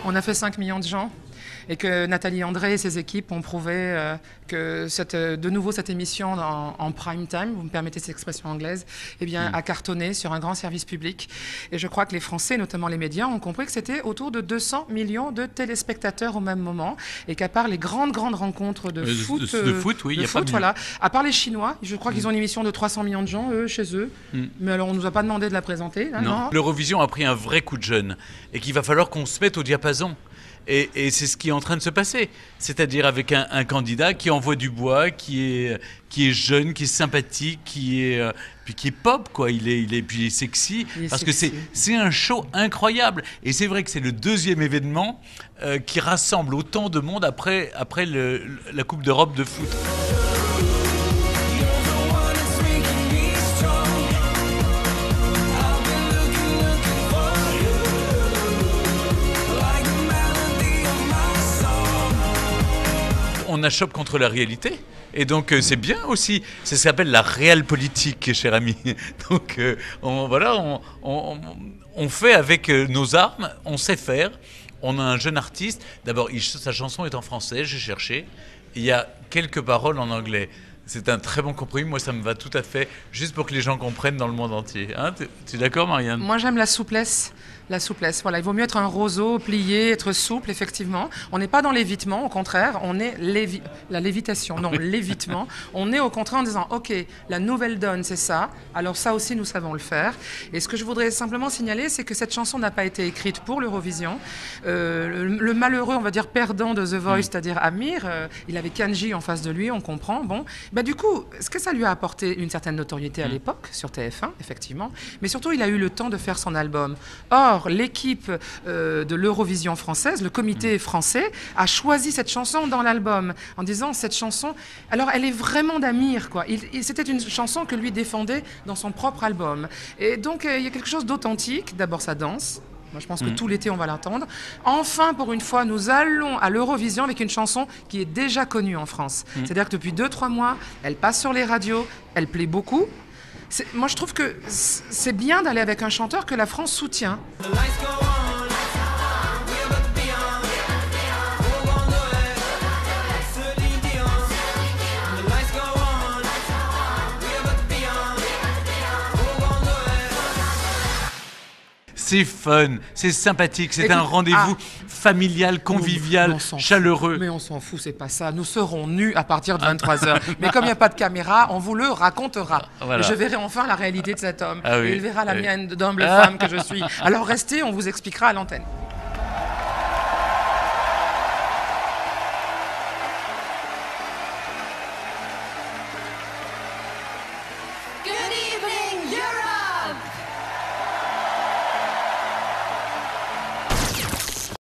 On a fait 5 millions de gens et que Nathalie André et ses équipes ont prouvé que de nouveau cette émission en prime time, vous me permettez cette expression anglaise, eh bien, a cartonné sur un grand service public. Et je crois que les Français, notamment les médias, ont compris que c'était autour de 200 millions de téléspectateurs au même moment et qu'à part les grandes rencontres de foot, oui, il y a pas mieux. Voilà, à part les Chinois, je crois qu'ils ont une émission de 300 millions de gens, eux, chez eux. Mais alors, on ne nous a pas demandé de la présenter. Là, non. L'Eurovision a pris un vrai coup de jeune et qu'il va falloir qu'on se mette au diapason. Et c'est ce qui est en train de se passer. C'est-à-dire avec un candidat qui envoie du bois, qui est jeune, qui est sympathique, qui est pop, quoi. Il est sexy. Parce que c'est un show incroyable. Et c'est vrai que c'est le deuxième événement qui rassemble autant de monde après la Coupe d'Europe de foot. On achoppe contre la réalité. Et donc c'est bien aussi. Ça s'appelle la réelle politique, cher ami. Donc on fait avec nos armes, on sait faire. On a un jeune artiste. D'abord, sa chanson est en français, j'ai cherché. Il y a quelques paroles en anglais. C'est un très bon compromis. Moi, ça me va tout à fait. Juste pour que les gens comprennent dans le monde entier. Hein, tu es d'accord, Marianne ? Moi, j'aime la souplesse. La souplesse, voilà. Il vaut mieux être un roseau, plié, être souple, effectivement. On n'est pas dans l'évitement, au contraire. On est la lévitation, non, l'évitement. On est au contraire en disant, OK, la nouvelle donne, c'est ça. Alors ça aussi, nous savons le faire. Et ce que je voudrais simplement signaler, c'est que cette chanson n'a pas été écrite pour l'Eurovision. Le malheureux, on va dire, perdant de The Voice, c'est-à-dire Amir, il avait Kanji en face de lui, on comprend. Bon, du coup, est-ce que ça lui a apporté une certaine notoriété à l'époque, sur TF1, effectivement. Mais surtout, il a eu le temps de faire son album. Or, l'équipe de l'Eurovision française, le comité français, a choisi cette chanson dans l'album en disant cette chanson, alors elle est vraiment d'Amir, quoi. C'était une chanson que lui défendait dans son propre album. Et donc il y a quelque chose d'authentique. D'abord sa danse. Moi, je pense que tout l'été, on va l'entendre. Enfin, pour une fois, nous allons à l'Eurovision avec une chanson qui est déjà connue en France. C'est-à-dire que depuis 2-3 mois, elle passe sur les radios, elle plaît beaucoup. Moi, je trouve que c'est bien d'aller avec un chanteur que la France soutient. C'est fun, c'est sympathique, c'est un rendez-vous familial, convivial, chaleureux. Mais on s'en fout, c'est pas ça. Nous serons nus à partir de 23h. Mais comme il n'y a pas de caméra, on vous le racontera. Voilà. Je verrai enfin la réalité de cet homme. Et il verra la mienne d'humble femme que je suis. Alors restez, on vous expliquera à l'antenne.